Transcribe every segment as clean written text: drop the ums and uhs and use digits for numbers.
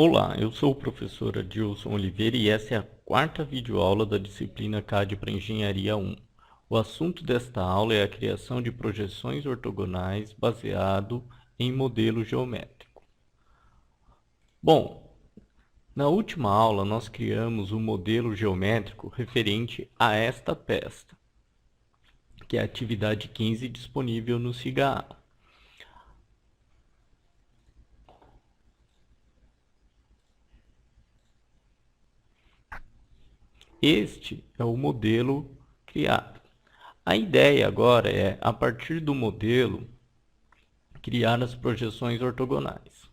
Olá, eu sou o professor Adilson Oliveira e essa é a quarta videoaula da disciplina CAD para Engenharia 1. O assunto desta aula é a criação de projeções ortogonais baseado em modelo geométrico. Bom, na última aula nós criamos um modelo geométrico referente a esta peça, que é a atividade 15 disponível no SIGA-A. Este é o modelo criado. A ideia agora é, a partir do modelo, criar as projeções ortogonais.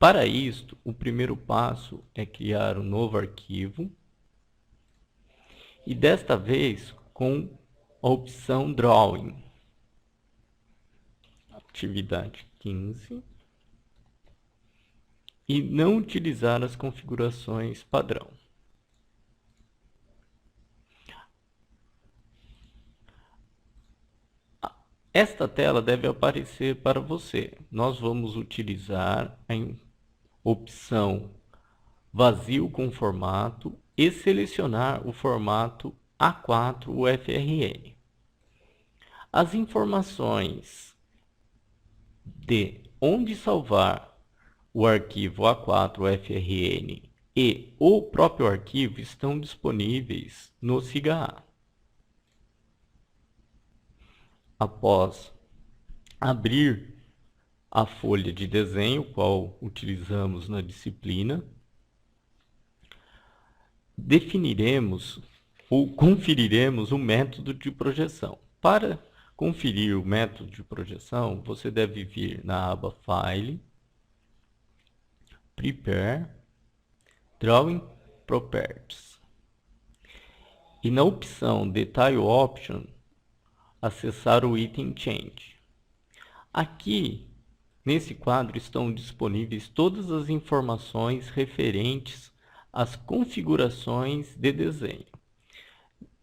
Para isto, o primeiro passo é criar um novo arquivo e desta vez com a opção Drawing. Atividade 15. E não utilizar as configurações padrão. Esta tela deve aparecer para você. Nós vamos utilizar a opção vazio com formato e selecionar o formato A4 UFRN. As informações de onde salvar o arquivo A4 UFRN e o próprio arquivo estão disponíveis no SIGA-A. Após abrir a folha de desenho, qual utilizamos na disciplina, definiremos ou conferiremos o método de projeção. Para conferir o método de projeção, você deve vir na aba File, Prepare, Drawing Properties. E na opção Detail Option, acessar o item Change. Aqui, nesse quadro, estão disponíveis todas as informações referentes às configurações de desenho.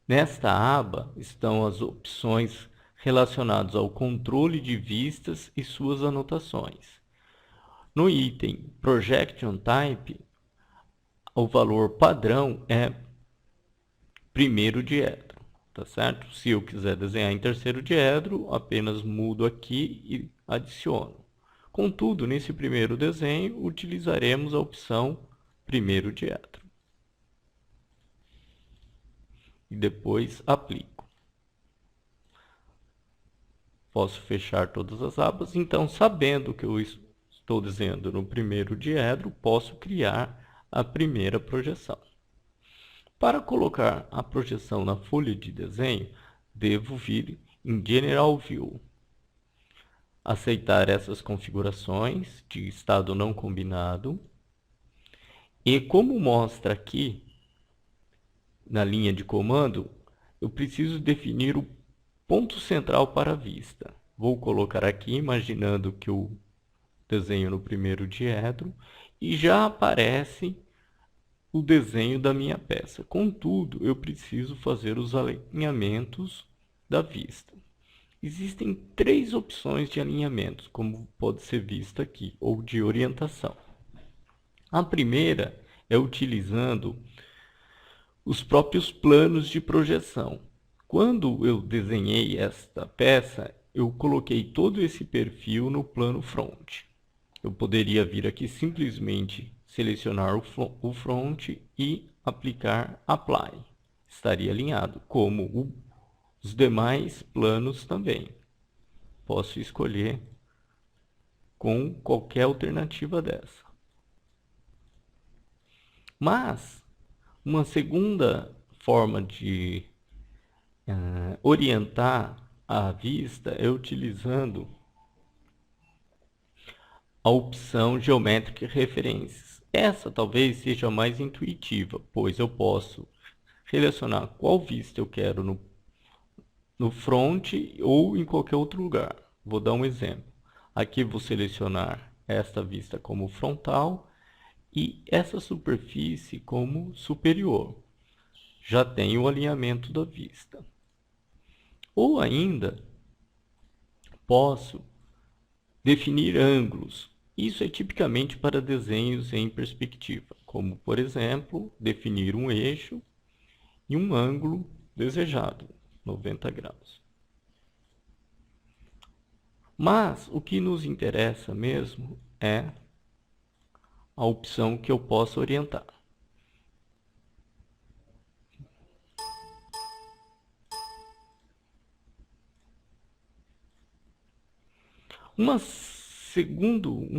Nesta aba estão as opções relacionadas ao controle de vistas e suas anotações. No item Projection Type, o valor padrão é primeiro diedro. Tá certo? Se eu quiser desenhar em terceiro diedro, apenas mudo aqui e adiciono. Contudo, nesse primeiro desenho, utilizaremos a opção primeiro diedro. E depois aplico. Posso fechar todas as abas. Então, sabendo que eu estou desenhando no primeiro diedro, posso criar a primeira projeção. Para colocar a projeção na folha de desenho, devo vir em General View, aceitar essas configurações de estado não combinado, e como mostra aqui na linha de comando, eu preciso definir o ponto central para a vista. Vou colocar aqui, imaginando que eu desenho no primeiro diedro, e já aparece o desenho da minha peça. Contudo, eu preciso fazer os alinhamentos da vista. Existem três opções de alinhamentos, como pode ser vista aqui, ou de orientação. A primeira é utilizando os próprios planos de projeção. Quando eu desenhei esta peça, eu coloquei todo esse perfil no plano front. Eu poderia vir aqui simplesmente selecionar o front e aplicar Apply. Estaria alinhado, como os demais planos também. Posso escolher com qualquer alternativa dessa. Mas, uma segunda forma de orientar a vista é utilizando a opção Geometric References. Essa talvez seja a mais intuitiva, pois eu posso selecionar qual vista eu quero no front ou em qualquer outro lugar. Vou dar um exemplo. Aqui vou selecionar esta vista como frontal e essa superfície como superior. Já tenho o alinhamento da vista. Ou ainda, posso definir ângulos Isso é tipicamente para desenhos em perspectiva, como, por exemplo, definir um eixo e um ângulo desejado, 90 graus. Mas o que nos interessa mesmo é a opção que eu posso orientar. Um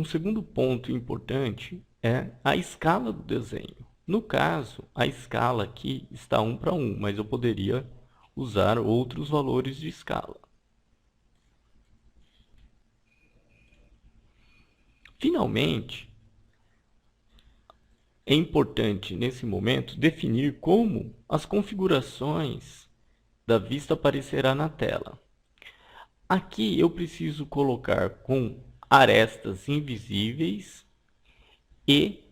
segundo ponto importante é a escala do desenho. No caso, a escala aqui está 1:1, mas eu poderia usar outros valores de escala. Finalmente, é importante nesse momento definir como as configurações da vista aparecerá na tela. Aqui eu preciso colocar com arestas invisíveis e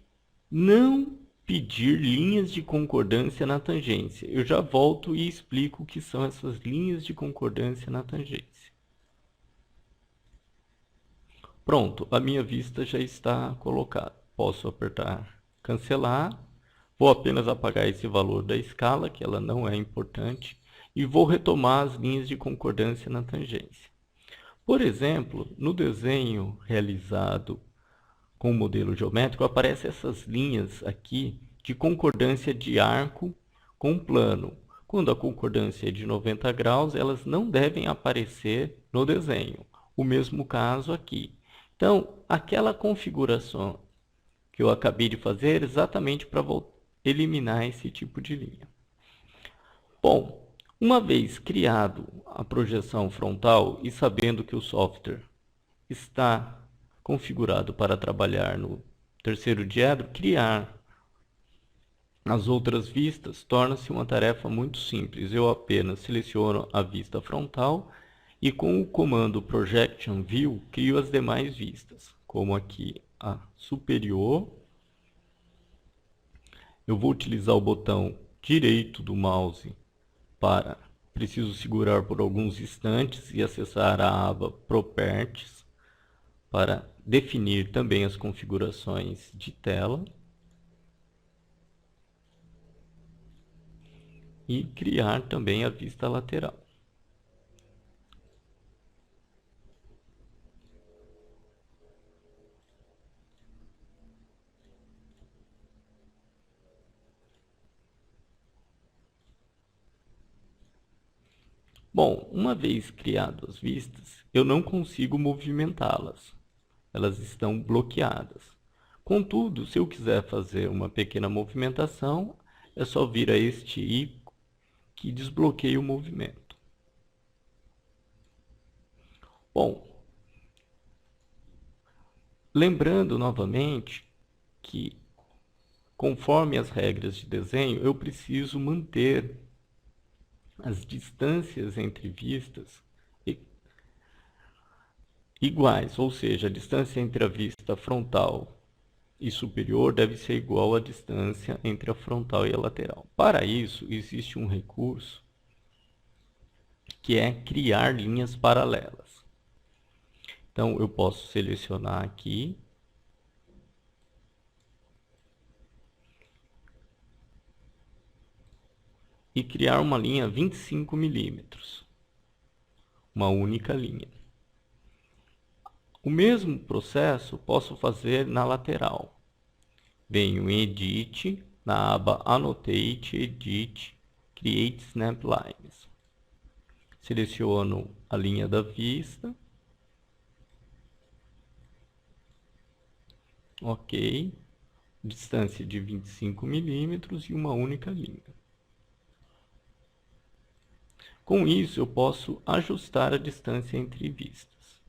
não pedir linhas de concordância na tangência. Eu já volto e explico o que são essas linhas de concordância na tangência. Pronto, a minha vista já está colocada. Posso apertar cancelar. Vou apenas apagar esse valor da escala, que ela não é importante, e vou retomar as linhas de concordância na tangência. Por exemplo, no desenho realizado com o modelo geométrico, aparecem essas linhas aqui de concordância de arco com plano. Quando a concordância é de 90 graus, elas não devem aparecer no desenho. O mesmo caso aqui. Então, aquela configuração que eu acabei de fazer é exatamente para eliminar esse tipo de linha. Bom, uma vez criado a projeção frontal e sabendo que o software está configurado para trabalhar no terceiro diedro, criar as outras vistas torna-se uma tarefa muito simples. Eu apenas seleciono a vista frontal e com o comando Projection View crio as demais vistas, como aqui a superior. Eu vou utilizar o botão direito do mouse preciso segurar por alguns instantes e acessar a aba Properties para definir também as configurações de tela e criar também a vista lateral. Bom, uma vez criadas as vistas, eu não consigo movimentá-las. Elas estão bloqueadas. Contudo, se eu quiser fazer uma pequena movimentação, é só vir a este ícone que desbloqueia o movimento. Bom, lembrando novamente que, conforme as regras de desenho, eu preciso manter as distâncias entre vistas iguais, ou seja, a distância entre a vista frontal e superior deve ser igual à distância entre a frontal e a lateral. Para isso, existe um recurso que é criar linhas paralelas. Então, eu posso selecionar aqui e criar uma linha 25 milímetros, uma única linha. O mesmo processo posso fazer na lateral. Venho em Edit, na aba Annotate, Edit, Create Snap Lines. Seleciono a linha da vista. Ok. Distância de 25 milímetros e uma única linha. Com isso, eu posso ajustar a distância entre vistas.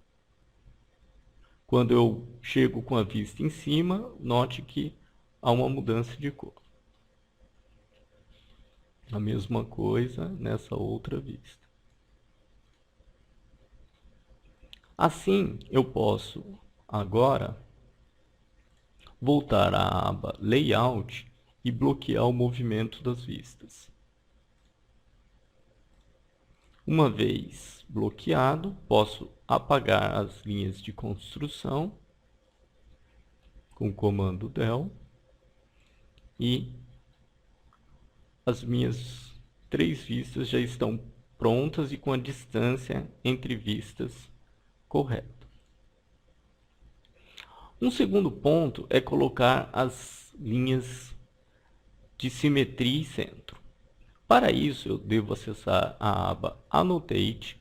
Quando eu chego com a vista em cima, note que há uma mudança de cor. A mesma coisa nessa outra vista. Assim, eu posso agora voltar à aba Layout e bloquear o movimento das vistas. Uma vez bloqueado, posso apagar as linhas de construção com o comando del, e as minhas 3 vistas já estão prontas e com a distância entre vistas correta. Um segundo ponto é colocar as linhas de simetria e centro. Para isso, eu devo acessar a aba Annotate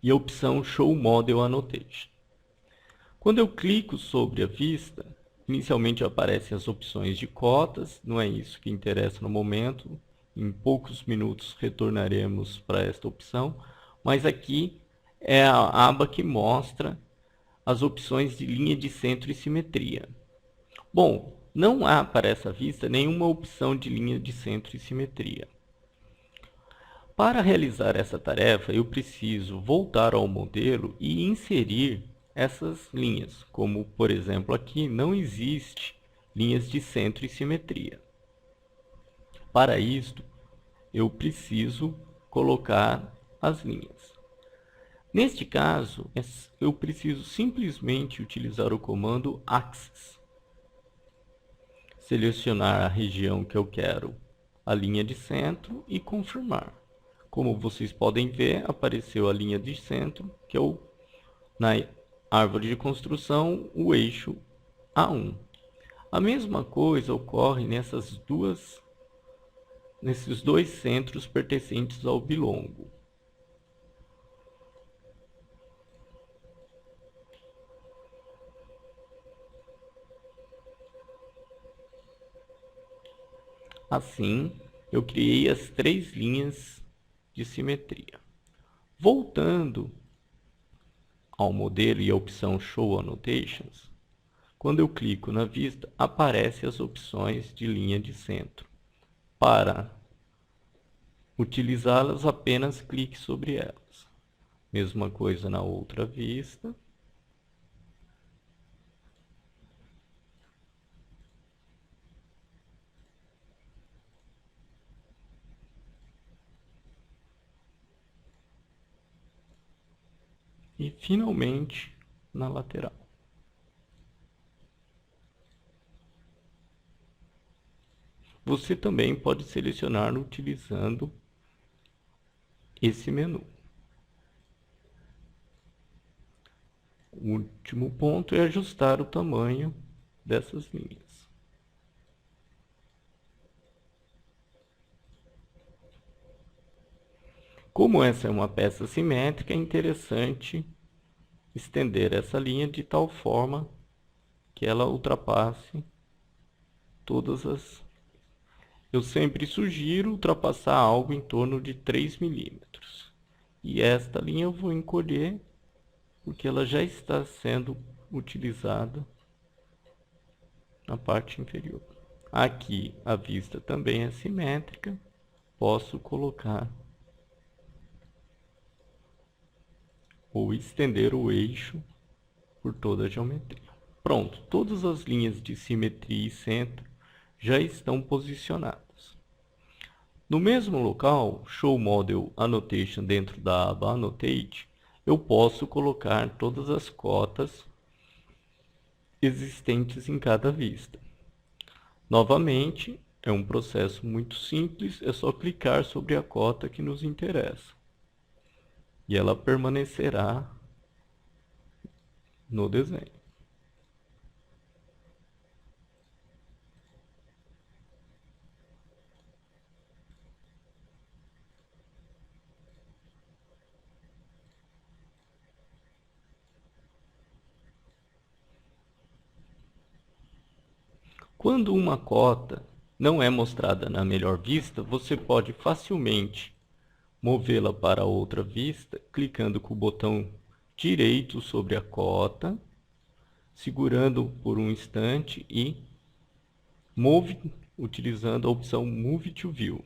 e a opção Show Model Annotation. Quando eu clico sobre a vista, inicialmente aparecem as opções de cotas, não é isso que interessa no momento. Em poucos minutos retornaremos para esta opção, mas aqui é a aba que mostra as opções de linha de centro e simetria. Bom, não há para essa vista nenhuma opção de linha de centro e simetria. Para realizar essa tarefa, eu preciso voltar ao modelo e inserir essas linhas, como por exemplo aqui não existe linhas de centro e simetria. Para isto, eu preciso colocar as linhas. Neste caso, eu preciso simplesmente utilizar o comando Axis. Selecionar a região que eu quero, a linha de centro e confirmar. Como vocês podem ver, apareceu a linha de centro, que é na árvore de construção, o eixo A1. A mesma coisa ocorre nesses dois centros pertencentes ao bilongo. Assim, eu criei as 3 linhas de simetria. Voltando ao modelo e à opção Show Annotations, quando eu clico na vista, aparecem as opções de linha de centro. Para utilizá-las, apenas clique sobre elas. Mesma coisa na outra vista. E finalmente na lateral. Você também pode selecionar utilizando esse menu. O último ponto é ajustar o tamanho dessas linhas. Como essa é uma peça simétrica, é interessante estender essa linha de tal forma que ela ultrapasse todas as... Eu sempre sugiro ultrapassar algo em torno de 3 milímetros. E esta linha eu vou encolher porque ela já está sendo utilizada na parte inferior. Aqui a vista também é simétrica, posso colocar ou estender o eixo por toda a geometria. Pronto, todas as linhas de simetria e centro já estão posicionadas. No mesmo local, Show Model Annotation dentro da aba Annotate, eu posso colocar todas as cotas existentes em cada vista. Novamente, é um processo muito simples, é só clicar sobre a cota que nos interessa. E ela permanecerá no desenho. Quando uma cota não é mostrada na melhor vista, você pode facilmente movê-la para outra vista, clicando com o botão direito sobre a cota, segurando por um instante e utilizando a opção Move to View.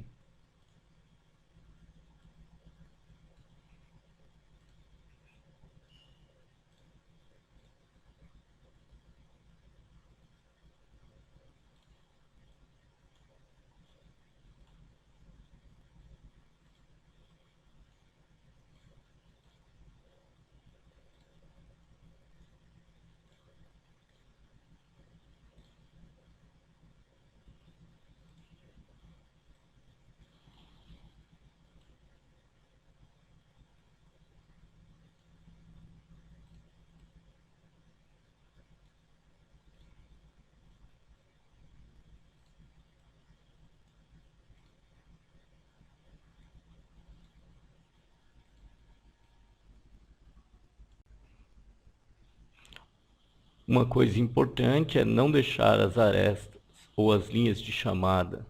Uma coisa importante é não deixar as arestas ou as linhas de chamada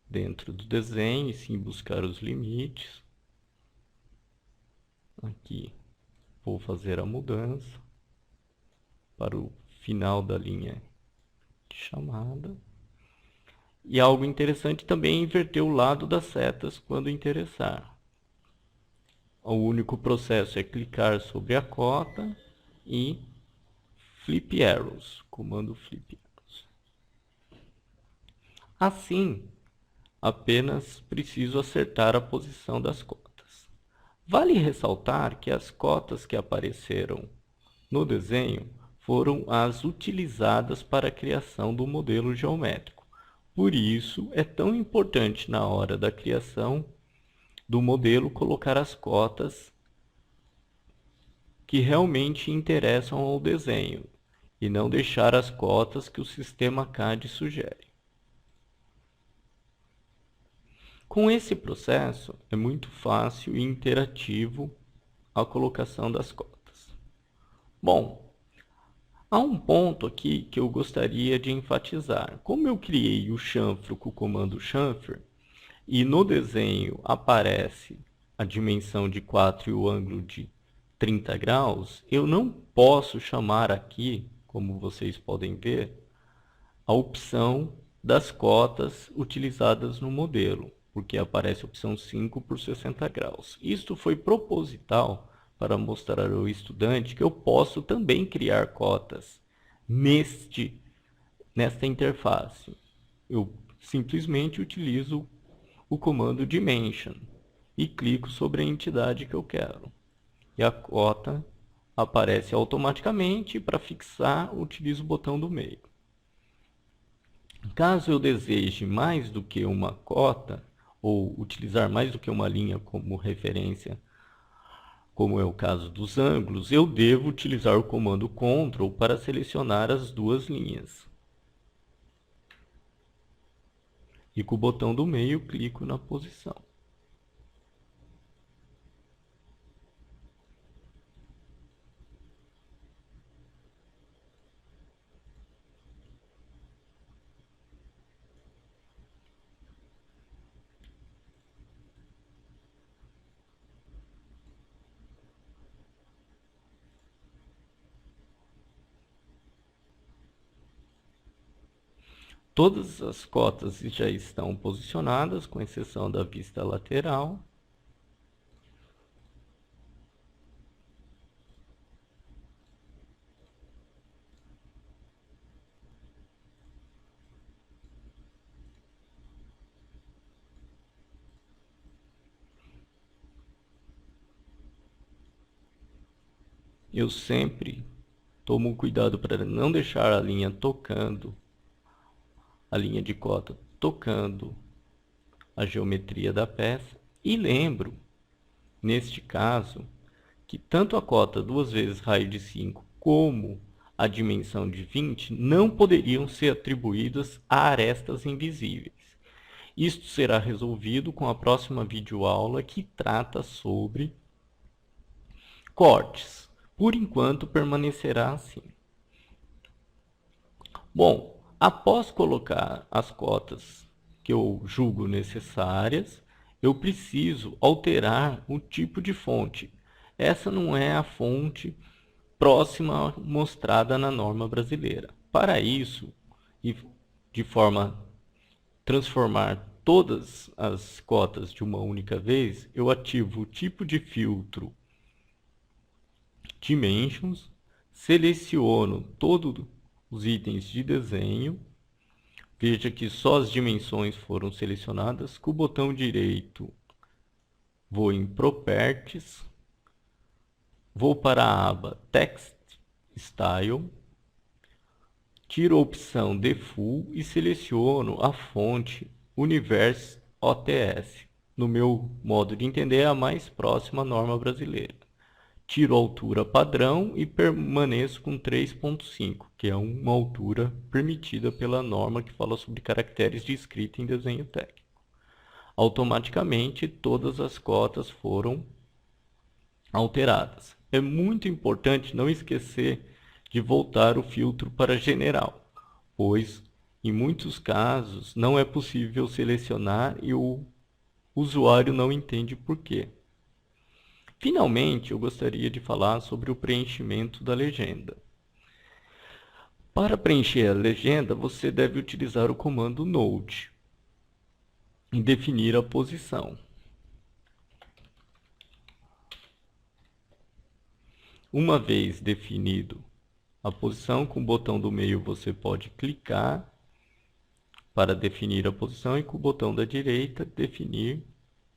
dentro do desenho, e sim buscar os limites. Aqui vou fazer a mudança para o final da linha de chamada. E algo interessante também é inverter o lado das setas quando interessar. O único processo é clicar sobre a cota e flip arrows, comando flip arrows. Assim, apenas preciso acertar a posição das cotas. Vale ressaltar que as cotas que apareceram no desenho foram as utilizadas para a criação do modelo geométrico. Por isso, é tão importante na hora da criação do modelo colocar as cotas que realmente interessam ao desenho e não deixar as cotas que o sistema CAD sugere. Com esse processo, é muito fácil e interativo a colocação das cotas. Bom, há um ponto aqui que eu gostaria de enfatizar. Como eu criei o chanfro com o comando chanfer, e no desenho aparece a dimensão de 4 e o ângulo de 30 graus, eu não posso chamar aqui, como vocês podem ver, a opção das cotas utilizadas no modelo, porque aparece a opção 5 por 60 graus. Isto foi proposital para mostrar ao estudante que eu posso também criar cotas nesta interface. Eu simplesmente utilizo o comando dimension e clico sobre a entidade que eu quero. E a cota aparece automaticamente. Para fixar, utilizo o botão do meio. Caso eu deseje mais do que uma cota, ou utilizar mais do que uma linha como referência, como é o caso dos ângulos, eu devo utilizar o comando Ctrl para selecionar as duas linhas. E com o botão do meio, clico na posição. Todas as cotas já estão posicionadas, com exceção da vista lateral. Eu sempre tomo cuidado para não deixar a linha tocando, a linha de cota tocando a geometria da peça. E lembro, neste caso, que tanto a cota 2 vezes raio de 5 como a dimensão de 20 não poderiam ser atribuídas a arestas invisíveis. Isto será resolvido com a próxima videoaula, que trata sobre cortes. Por enquanto, permanecerá assim. Bom, após colocar as cotas que eu julgo necessárias, eu preciso alterar o tipo de fonte. Essa não é a fonte próxima mostrada na norma brasileira. Para isso, e de forma a transformar todas as cotas de uma única vez, eu ativo o tipo de filtro Dimensions, seleciono todos os itens de desenho. Veja que só as dimensões foram selecionadas. Com o botão direito, vou em Properties, vou para a aba Text Style, tiro a opção Default e seleciono a fonte Universe OTS. No meu modo de entender, é a mais próxima à norma brasileira. Tiro a altura padrão e permaneço com 3.5, que é uma altura permitida pela norma que fala sobre caracteres de escrita em desenho técnico. Automaticamente, todas as cotas foram alteradas. É muito importante não esquecer de voltar o filtro para general, pois em muitos casos não é possível selecionar e o usuário não entende por quê. Finalmente, eu gostaria de falar sobre o preenchimento da legenda. Para preencher a legenda, você deve utilizar o comando node e definir a posição. Uma vez definido a posição, com o botão do meio você pode clicar para definir a posição e com o botão da direita definir,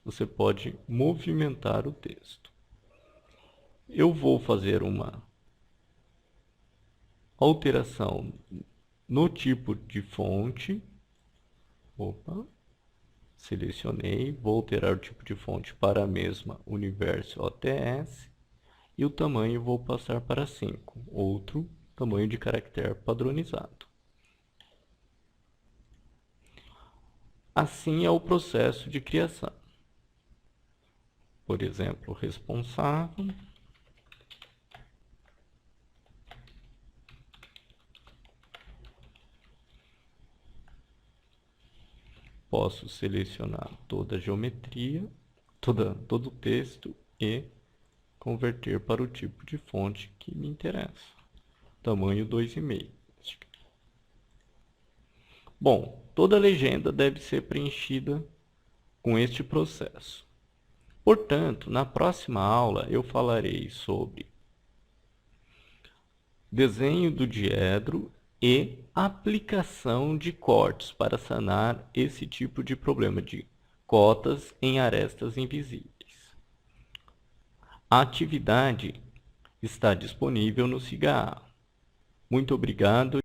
você pode movimentar o texto. Eu vou fazer uma alteração no tipo de fonte. Opa, selecionei, vou alterar o tipo de fonte para a mesma Universo OTS e o tamanho vou passar para 5, outro tamanho de caractere padronizado. Assim é o processo de criação. Por exemplo, responsável. Posso selecionar toda a geometria, todo o texto e converter para o tipo de fonte que me interessa. Tamanho 2,5. Bom, toda legenda deve ser preenchida com este processo. Portanto, na próxima aula eu falarei sobre desenho do diedro e aplicação de cortes para sanar esse tipo de problema de cotas em arestas invisíveis. A atividade está disponível no SIGA. Muito obrigado.